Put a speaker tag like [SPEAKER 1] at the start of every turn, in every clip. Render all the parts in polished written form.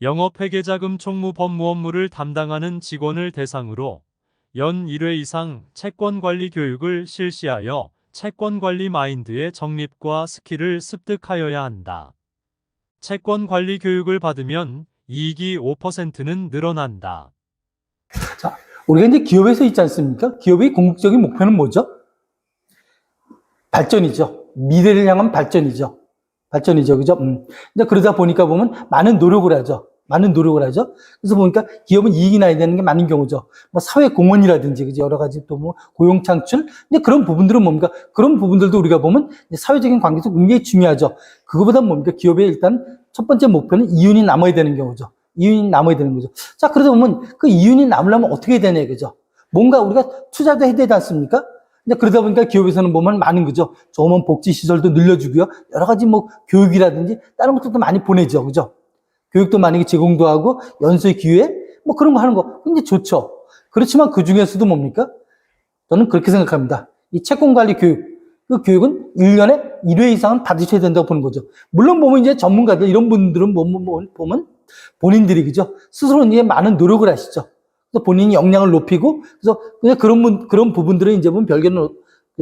[SPEAKER 1] 영업회계자금 총무 법무 업무를 담당하는 직원을 대상으로 연 1회 이상 채권관리 교육을 실시하여 채권관리 마인드의 정립과 스킬을 습득하여야 한다. 채권관리 교육을 받으면 이익이 5%는 늘어난다.
[SPEAKER 2] 자, 우리가 이제 기업에서 있지 않습니까? 기업의 궁극적인 목표는 뭐죠? 발전이죠. 미래를 향한 발전이죠. 그죠? 근데 그러다 보니까 보면 많은 노력을 하죠. 그래서 보니까 기업은 이익이 나야 되는 게 많은 경우죠. 뭐 사회 공헌이라든지, 그죠? 여러 가지 또 뭐 고용 창출. 근데 그런 부분들은 뭡니까? 그런 부분들도 우리가 보면 사회적인 관계도 굉장히 중요하죠. 그거보다 뭡니까? 기업의 일단 첫 번째 목표는 이윤이 남아야 되는 경우죠. 자, 그러다 보면 그 이윤이 남으려면 어떻게 해야 되냐, 그죠? 뭔가 우리가 투자도 해야 되지 않습니까? 근데 그러다 보니까 기업에서는 보면 많은 거죠. 좋은 복지시설도 늘려주고요. 여러 가지 뭐 교육이라든지 다른 것들도 많이 보내죠. 그죠? 교육도 많이 제공도 하고 연수의 기회 뭐 그런 거 하는 거 굉장히 좋죠. 그렇지만 그 중에서도 뭡니까? 저는 그렇게 생각합니다. 이 채권관리 교육, 그 교육은 1년에 1회 이상은 받으셔야 된다고 보는 거죠. 물론 보면 이제 전문가들 이런 분들은 보면 본인들이 그죠? 스스로 이제 많은 노력을 하시죠. 그래서 본인이 역량을 높이고 그래서 그냥 그런 부분들은 이제 보면 별개로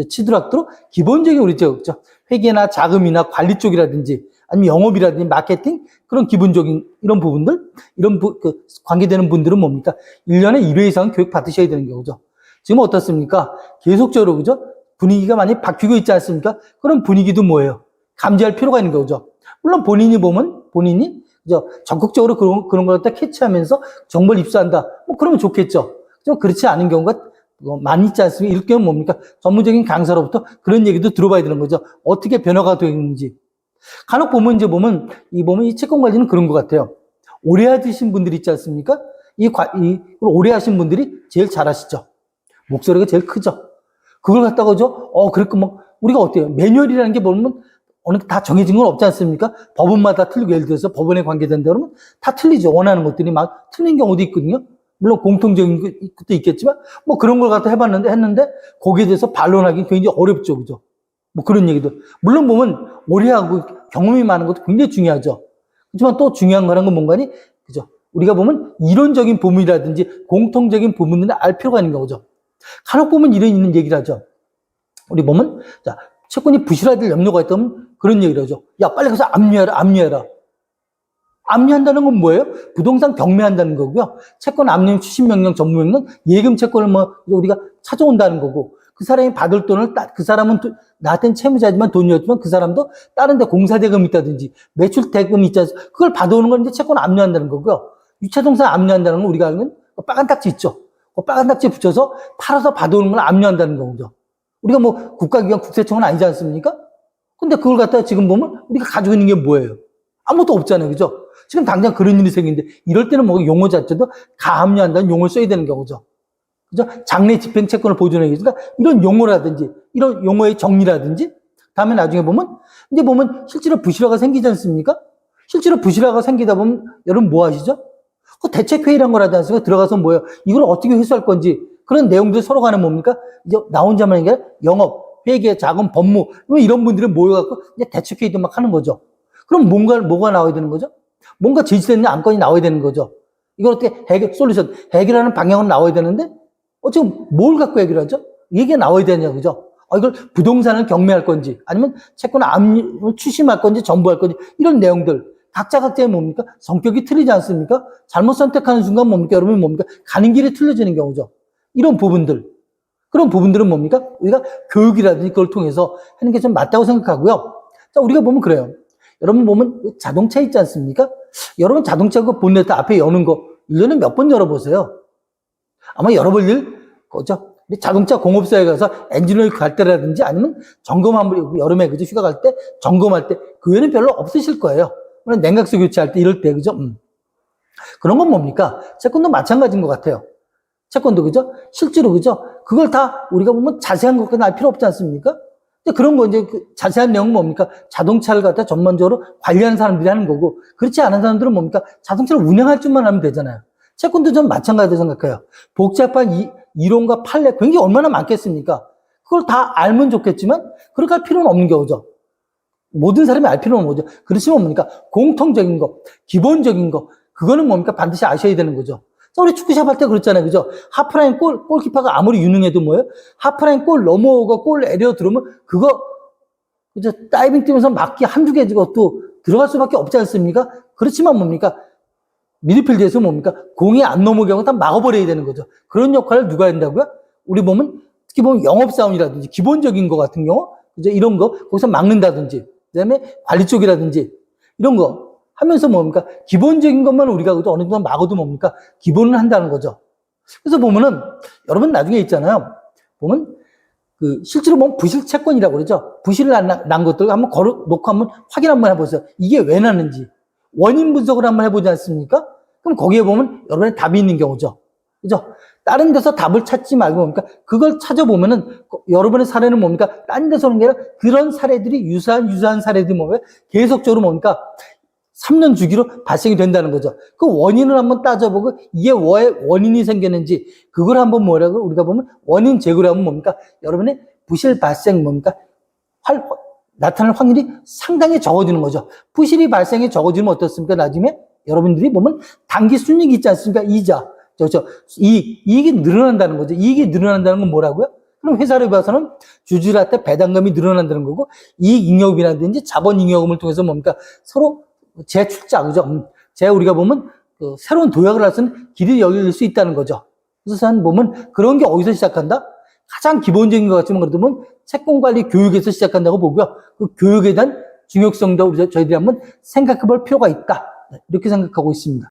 [SPEAKER 2] 치더라도 기본적인 우리 그죠? 회계나 자금이나 관리 쪽이라든지 아니면 영업이라든지 마케팅 그런 기본적인 이런 부분들 관계되는 분들은 뭡니까? 1년에 1회 이상 교육 받으셔야 되는 거죠. 지금 어떻습니까? 계속적으로 그죠? 분위기가 많이 바뀌고 있지 않습니까? 그런 분위기도 뭐예요? 감지할 필요가 있는 거죠. 물론 본인이 그죠? 적극적으로 그런 걸 갖다 캐치하면서 정보를 입수한다. 뭐 그러면 좋겠죠. 좀 그렇지 않은 경우가 많이 있지 않습니까? 이럴 경우는 뭡니까? 전문적인 강사로부터 그런 얘기도 들어봐야 되는 거죠. 어떻게 변화가 되는지. 간혹 보면 이 채권 관리는 그런 것 같아요. 오래 하신 분들이 있지 않습니까? 오래 하신 분들이 제일 잘하시죠. 목소리가 제일 크죠. 그걸 갖다가 그렇게 우리가 어때요? 매뉴얼이라는 게 보면 다 정해진 건 없지 않습니까? 법원마다 틀리고, 예를 들어서 법원에 관계된다 그러면 다 틀리죠. 원하는 것들이 막 틀린 경우도 있거든요. 물론 공통적인 것도 있겠지만, 뭐 그런 걸 갖다 했는데, 거기에 대해서 반론하기 굉장히 어렵죠. 그죠? 뭐 그런 얘기도. 물론 보면, 오래 하고 경험이 많은 것도 굉장히 중요하죠. 하지만 또 중요한 거란 건 뭔가니, 그죠? 우리가 보면 이론적인 부분이라든지 공통적인 부분들을 알 필요가 있는 거죠. 간혹 보면 이런 얘기를 하죠. 우리 보면, 자, 채권이 부실화될 염려가 있다면 그런 얘기를 하죠. 야, 빨리 가서 압류해라. 압류한다는 건 뭐예요? 부동산 경매한다는 거고요. 채권 압류 추심명령, 전무명령, 예금 채권을 우리가 찾아온다는 거고, 그 사람이 받을 돈을, 그 사람은 나한테는 채무자지만 돈이 없지만 그 사람도 다른 데 공사대금이 있다든지, 매출대금이 있지 않습니까? 그걸 받아오는 건 이제 채권 압류한다는 거고요. 유차동산 압류한다는 건 우리가 알면 빨간 딱지 있죠. 그 빨간 딱지 붙여서 팔아서 받아오는 걸 압류한다는 거죠. 우리가 뭐 국가기관 국세청은 아니지 않습니까? 근데 그걸 갖다가 지금 보면 우리가 가지고 있는 게 뭐예요? 아무것도 없잖아요. 그죠? 지금 당장 그런 일이 생기는데 이럴 때는 뭐 용어 자체도 가압류한다는 용어를 써야 되는 거죠. 그죠? 장래 집행 채권을 보존하기 위해서 그러니까 이런 용어라든지 이런 용어의 정리라든지 다음에 나중에 이제 보면 실제로 부실화가 생기지 않습니까? 실제로 부실화가 생기다 보면 여러분 뭐 하시죠? 그 대책회의란 거라지 않습니까? 들어가서 뭐예요? 이걸 어떻게 회수할 건지 그런 내용들 서로 간에 뭡니까? 이제 나 혼자만 이게 영업, 회계, 자금, 법무 이런 분들이 모여갖고 이제 대책회의도 막 하는 거죠. 그럼 뭐가 나와야 되는 거죠? 뭔가 제시되는 안건이 나와야 되는 거죠. 이걸 어떻게 해결하는 방향은 나와야 되는데 지금 뭘 갖고 해결하죠? 이게 나와야 되냐, 그죠? 이걸 부동산을 경매할 건지 아니면 채권 압류 추심할 건지 전부할 건지 이런 내용들 각자의 뭡니까? 성격이 틀리지 않습니까? 잘못 선택하는 순간 뭡니까? 여러분 가는 길이 틀려지는 경우죠. 이런 그런 부분들은 뭡니까? 우리가 교육이라든지 그걸 통해서 하는 게 좀 맞다고 생각하고요. 자, 우리가 보면 그래요. 여러분 보면 자동차 있지 않습니까? 여러분 자동차 그 본네트 앞에 여는 거 1년에 몇 번 열어보세요. 아마 열어볼 거죠. 자동차 공업사에 가서 엔진오일 갈 때라든지 아니면 여름에 그죠? 휴가 갈 때 점검할 때 그 외에는 별로 없으실 거예요. 냉각수 교체할 때 이럴 때 그죠? 그런 건 뭡니까? 채권도 마찬가지인 것 같아요. 채권도 그죠? 실제로 그죠? 그걸 다 우리가 보면 자세한 것까지 알 필요 없지 않습니까? 그런 거 이제 자세한 내용은 뭡니까? 자동차를 갖다 전반적으로 관리하는 사람들이 하는 거고 그렇지 않은 사람들은 뭡니까? 자동차를 운행할 줄만 하면 되잖아요. 채권도 좀 마찬가지로 생각해요. 복잡한 이론과 판례 굉장히 얼마나 많겠습니까? 그걸 다 알면 좋겠지만 그렇게 할 필요는 없는 경우죠. 모든 사람이 알 필요는 뭐죠? 그렇지만 뭡니까? 공통적인 거, 기본적인 거 그거는 뭡니까? 반드시 아셔야 되는 거죠. 자, 우리 축구 시합할 때 그렇잖아요. 그죠? 하프라인 골키퍼가 아무리 유능해도 뭐예요? 하프라인 골 넘어오고 골 에리어 들어오면 그거, 그죠? 다이빙 뛰면서 막기 한두 개 또 들어갈 수밖에 없지 않습니까? 그렇지만 뭡니까? 미드필드에서 뭡니까? 공이 안 넘어오게 하고 다 막아버려야 되는 거죠. 그런 역할을 누가 한다고요? 우리 보면, 특히 보면 영업사원이라든지 기본적인 거 같은 경우, 그죠? 이런 거, 거기서 막는다든지, 그 다음에 관리 쪽이라든지, 이런 거 하면서 뭡니까? 기본적인 것만 우리가 어느 정도 막아도 뭡니까? 기본을 한다는 거죠. 그래서 보면은, 여러분 나중에 있잖아요. 보면, 실제로 보면 부실 채권이라고 그러죠. 부실 난 것들 한번 놓고 한번 확인 한번 해보세요. 이게 왜 나는지. 원인 분석을 한번 해보지 않습니까? 그럼 거기에 보면 여러분의 답이 있는 경우죠. 그죠? 다른 데서 답을 찾지 말고 뭡니까? 그걸 찾아보면은 여러분의 사례는 뭡니까? 다른 데서 오는 게 아니라 그런 사례들이 유사한 사례들이 뭡니까? 계속적으로 뭡니까? 3년 주기로 발생이 된다는 거죠. 그 원인을 한번 따져보고 이게 왜 원인이 생겼는지 그걸 한번 뭐라고 우리가 보면 원인 제거를 하면 뭡니까? 여러분의 부실 발생 뭡니까? 나타날 확률이 상당히 적어지는 거죠. 부실이 발생이 적어지면 어떻습니까? 나중에 여러분들이 보면 단기 순이익이 있지 않습니까? 이자. 이익이 늘어난다는 거죠. 이익이 늘어난다는 건 뭐라고요? 그럼 회사를 봐서는 주주들한테 배당금이 늘어난다는 거고 이익 잉여금이라든지 자본 잉여금을 통해서 뭡니까? 서로 재출자, 그죠? 우리가 보면 새로운 도약을 할 수 있는 길이 열릴 수 있다는 거죠. 그래서 보면 그런 게 어디서 시작한다? 가장 기본적인 것 같지만 그래도 보면 채권관리 교육에서 시작한다고 보고요. 그 교육에 대한 중요성도 저희들이 한번 생각해 볼 필요가 있다. 이렇게 생각하고 있습니다.